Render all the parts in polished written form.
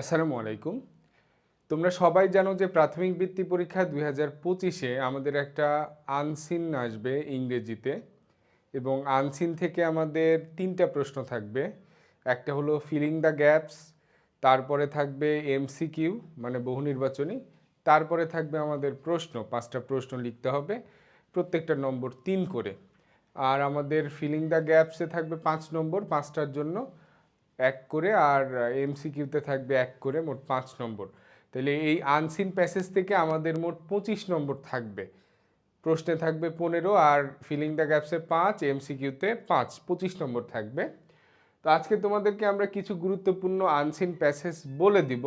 আসসালামু আলাইকুম। তোমরা সবাই জানো যে প্রাথমিক বৃত্তি পরীক্ষা 2025-এ আমাদের একটা আনসিন আসবে ইংরেজিতে এবং আনসিন থেকে আমাদের 3টা প্রশ্ন থাকবে। একটা হলো ফিলিং দ্য গ্যাপস, তারপরে থাকবে এমসিকিউ মানে বহু নির্বাচনী, তারপরে থাকবে আমাদের প্রশ্ন, 5টা প্রশ্ন লিখতে হবে, প্রত্যেকটা নম্বর 3 করে। আর আমাদের ফিলিং দ্য গ্যাপসে থাকবে 5 নম্বর, 5টার জন্য 1 করে, আর এমসিকিউতে থাকবে 1 করে, মোট 5 নম্বর। তাহলে এই আনসিন প্যাসেজ থেকে আমাদের মোট 25 নম্বর থাকবে। প্রশ্নে থাকবে 15 আর ফিলিং দ্য গ্যাপসে 5, এমসিকিউতে 5, 25 নম্বর থাকবে। তো আজকে তোমাদেরকে আমরা কিছু গুরুত্বপূর্ণ আনসিন প্যাসেজ বলে দিব,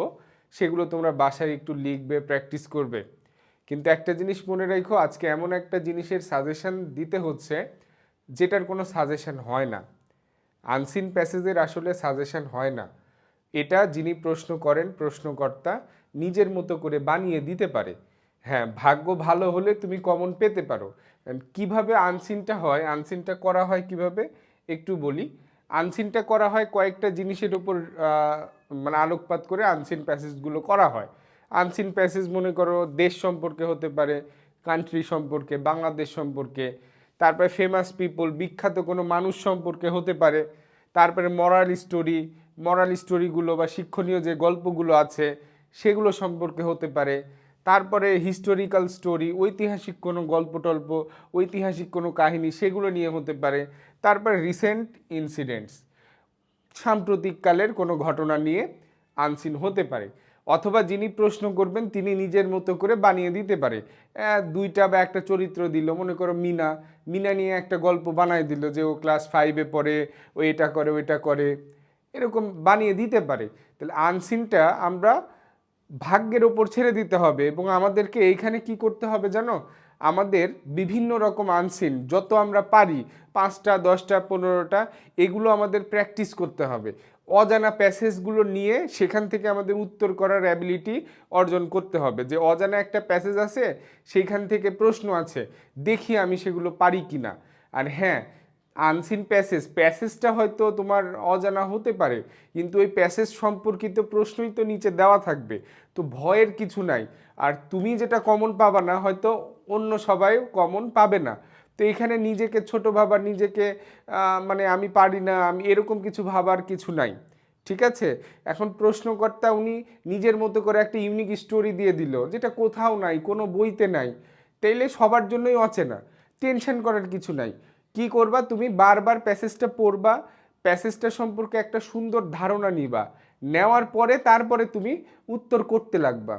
সেগুলো তোমরা বাসায় একটু লিখবে, প্র্যাকটিস করবে। কিন্তু একটা জিনিস মনে রাখো, আজকে এমন একটা জিনিসের সাজেশন দিতে হচ্ছে যেটার কোনো সাজেশন হয় না। আনসিন প্যাসেজের আসলে সাজেশন হয় না। এটা যিনি প্রশ্ন করেন, প্রশ্নকর্তা নিজের মতো করে বানিয়ে দিতে পারে। হ্যাঁ, ভাগ্য ভালো হলে তুমি কমন পেতে পারো। কিভাবে আনসিনটা হয়, আনসিনটা করা হয় কিভাবে একটু বলি। আনসিনটা করা হয় কয়েকটা জিনিসের উপর মানে আলোকপাত করে আনসিন প্যাসেজগুলো করা হয়। আনসিন প্যাসেজ মনে করো দেশ সম্পর্কে হতে পারে, কান্ট্রি সম্পর্কে, বাংলাদেশ সম্পর্কে, তারপরে ফেমাস পিপল, বিখ্যাত কোনো মানুষ সম্পর্কে হতে পারে, তারপরে মরাল স্টোরিগুলো বা শিক্ষণীয় যে গল্পগুলো আছে সেগুলো সম্পর্কে হতে পারে, তারপরে হিস্টোরিক্যাল স্টোরি, ঐতিহাসিক কোনো গল্প টল্প, ঐতিহাসিক কোনো কাহিনী সেগুলো নিয়ে হতে পারে, তারপরে রিসেন্ট ইনসিডেন্টস, সাম্প্রতিককালের কোনো ঘটনা নিয়ে আনসিন হতে পারে। অথবা যিনি প্রশ্ন করবেন তিনি নিজের মতো করে বানিয়ে দিতে পারে। দুইটা বা একটা চরিত্র দিল, মনে করো মিনা, মিনা নিয়ে একটা গল্প বানায় দিল যে ও ক্লাস 5-এ পড়ে, ও এটা করে ওইটা করে, এরকম বানিয়ে দিতে পারে। তাহলে আনসিনটা আমরা ভাগ্যের ওপর ছেড়ে দিতে হবে এবং আমাদেরকে এইখানে কি করতে হবে জানো, আমাদের বিভিন্ন রকম আনসিন যত আমরা পারি, 5টা 10টা 15টা, এগুলো আমাদের প্র্যাকটিস করতে হবে। অজানা প্যাসেজগুলো নিয়ে সেখান থেকে আমাদের উত্তর করার অ্যাবিলিটি অর্জন করতে হবে, যে অজানা একটা প্যাসেজ আছে সেইখান থেকে প্রশ্ন আছে, দেখি আমি সেগুলো পারি কি না। আর হ্যাঁ, আনসিন প্যাসেজটা হয়তো তোমার অজানা হতে পারে, কিন্তু ওই প্যাসেজ সম্পর্কিত প্রশ্নই তো নিচে দেওয়া থাকবে, তো ভয়ের কিছু নাই। আর তুমি যেটা কমন পাবা না, হয়তো অন্য সবাই কমন পাবে না। তো এখানে নিজেকে ছোট ভাবার, নিজেকে মানে আমি পারি না, আমি এরকম কিছু ভাবার কিছু নাই। ঠিক আছে? এখন প্রশ্নকর্তা উনি নিজের মতো করে একটা ইউনিক স্টোরি দিয়ে দিল যেটা কোথাও নাই, কোনো বইতে নাই, তাইলে সবার জন্যই অচেনা। টেনশন করার কিছু নাই। কি করবা, তুমি বারবার প্যাসেজটা পড়বা, প্যাসেজটা সম্পর্কে একটা সুন্দর ধারণা নিবা, নেওয়ার পরে তারপরে তুমি উত্তর করতে লাগবা।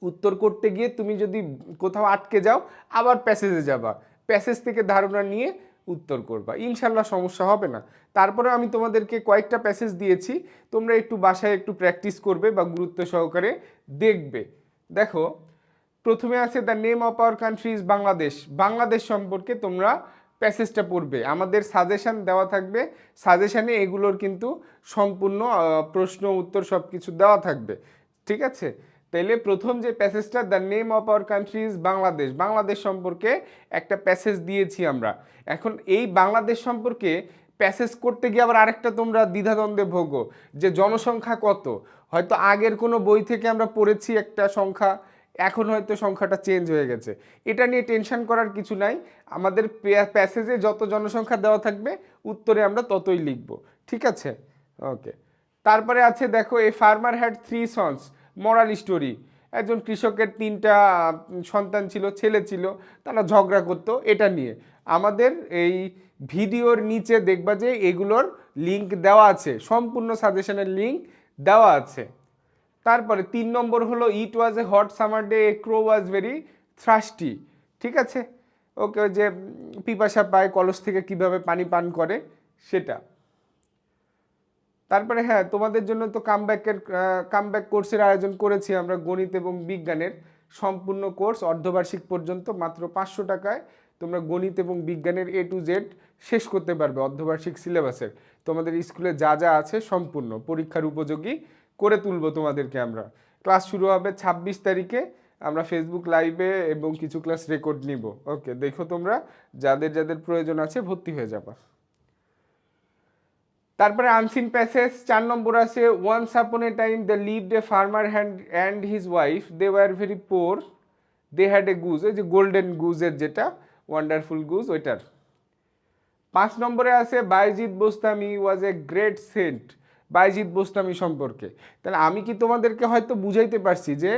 উত্তর করতে গিয়ে তুমি যদি কোথাও আটকে যাও, আবার প্যাসেজে যাবা, প্যাসেজ থেকে ধারণা নিয়ে উত্তর করবা, ইনশাল্লাহ সমস্যা হবে না। তারপরে আমি তোমাদেরকে কয়েকটা প্যাসেজ দিয়েছি, তোমরা একটু বাসায় একটু প্র্যাকটিস করবে বা গুরুত্ব সহকারে দেখবে। দেখো, প্রথমে আছে the name of our country is Bangladesh. Bangladesh সম্পর্কে তোমরা প্যাসেজটা পড়বে, আমাদের সাজেশন দেওয়া থাকবে, সাজেশানে এগুলোর কিন্তু সম্পূর্ণ প্রশ্ন উত্তর সব কিছু দেওয়া থাকবে। ঠিক আছে? তাইলে প্রথম যে প্যাসেজটা, the name of our country is Bangladesh, Bangladesh সম্পর্কে একটা প্যাসেজ দিয়েছি আমরা। এখন এই বাংলাদেশ সম্পর্কে প্যাসেজ করতে গিয়ে আবার আরেকটা তোমরা দ্বিধাদ্বন্দ্বে ভোগো, যে জনসংখ্যা কত। হয়তো আগের কোনো বই থেকে আমরা পড়েছি একটা সংখ্যা, এখন হয়তো সংখ্যাটা চেঞ্জ হয়ে গেছে। এটা নিয়ে টেনশন করার কিছু নাই, আমাদের প্যাসেজে যত জনসংখ্যা দেওয়া থাকবে উত্তরে আমরা ততই লিখব। ঠিক আছে? ওকে। তারপরে আছে দেখো, a farmer had 3 sons, moral story. একজন কৃষকের 3টা সন্তান ছিল, ছেলে ছিল, তারা ঝগড়া করতো, এটা নিয়ে। আমাদের এই ভিডিওর নিচে দেখবা যে এগুলোর লিঙ্ক দেওয়া আছে, সম্পূর্ণ সাজেশনের লিঙ্ক দেওয়া আছে। তারপরে 3 নম্বর হলো, it was a hot summer day, a crow was very thirsty. ঠিক আছে? ওকে, ওই যে পিপাসা পায়, কলস থেকে কিভাবে পানি পান করে সেটা। তারপরে হ্যাঁ, তোমাদের জন্য তো কামব্যাক কোর্সের আয়োজন করেছি আমরা, গণিত এবং বিজ্ঞানের সম্পূর্ণ কোর্স অর্ধবার্ষিক পর্যন্ত মাত্র 500 টাকায় তোমরা গণিত এবং বিজ্ঞানের A to Z শেষ করতে পারবে অর্ধবার্ষিক সিলেবাসের। তোমাদের স্কুলে যা যা আছে সম্পূর্ণ পরীক্ষার উপযোগী করে তুলব তোমাদেরকে আমরা। ক্লাস শুরু হবে 26 তারিখে, আমরা ফেসবুক লাইভে এবং কিছু ক্লাস রেকর্ড নিব। ওকে, দেখো তোমরা যাদের যাদের প্রয়োজন আছে ভর্তি হয়ে যাবা। তারপরে আনসিন প্যাসেজ 4 নম্বর আছে once upon a time they lived a farmer and his wife they were very poor they had a goose, ওই যে গোল্ডেন গুজের যেটা ওয়ান্ডারফুল গুজ ওইটার। 5 নম্বরে আছে Bayazid Bostami was a great saint, Bayazid Bostami সম্পর্কে। তাহলে আমি কি তোমাদেরকে হয়তো বুঝাইতে পারছি যে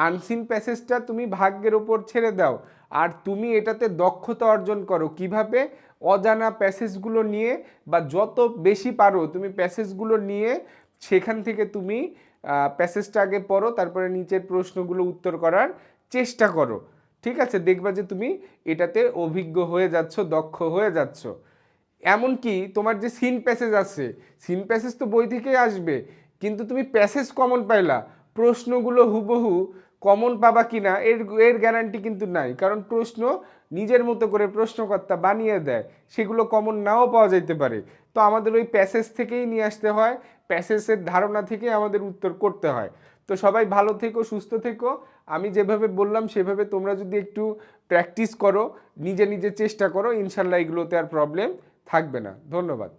আনসিন প্যাসেজটা তুমি ভাগ্যের ওপর ছেড়ে দাও, আর তুমি এটাতে দক্ষতা অর্জন করো কিভাবে, অজানা প্যাসেজগুলো নিয়ে বা যত বেশি পারো তুমি প্যাসেজগুলো নিয়ে সেখান থেকে তুমি প্যাসেজটা আগে পড়ো, তারপরে নিচের প্রশ্নগুলো উত্তর করার চেষ্টা করো। ঠিক আছে, দেখবা যে তুমি এটাতে অভিজ্ঞ হয়ে যাচ্ছ, দক্ষ হয়ে যাচ্ছ। এমনকি তোমার যে সিন প্যাসেজ আছে, সিন প্যাসেজ তো বই থেকেই আসবে, কিন্তু তুমি প্যাসেজ কমন পাইলা, প্রশ্নগুলো হুবহু কমন পাবা কিনা এর এর গ্যারান্টি কিন্তু নাই, কারণ প্রশ্ন নিজের মতো করে প্রশ্নকর্তা বানিয়ে দেয়, সেগুলো কমন নাও পাওয়া যাইতে পারে। তো আমাদের ওই প্যাসেজ থেকেই নিয়ে আসতে হয়, প্যাসেজের ধারণা থেকে আমাদের উত্তর করতে হয়। তো সবাই ভালো থেকো, সুস্থ থেকো। আমি যেভাবে বললাম সেভাবে তোমরা যদি একটু প্র্যাকটিস করো, নিজে নিজে চেষ্টা করো, ইনশাল্লাহ এগুলোতে আর প্রবলেম থাকবে না। ধন্যবাদ।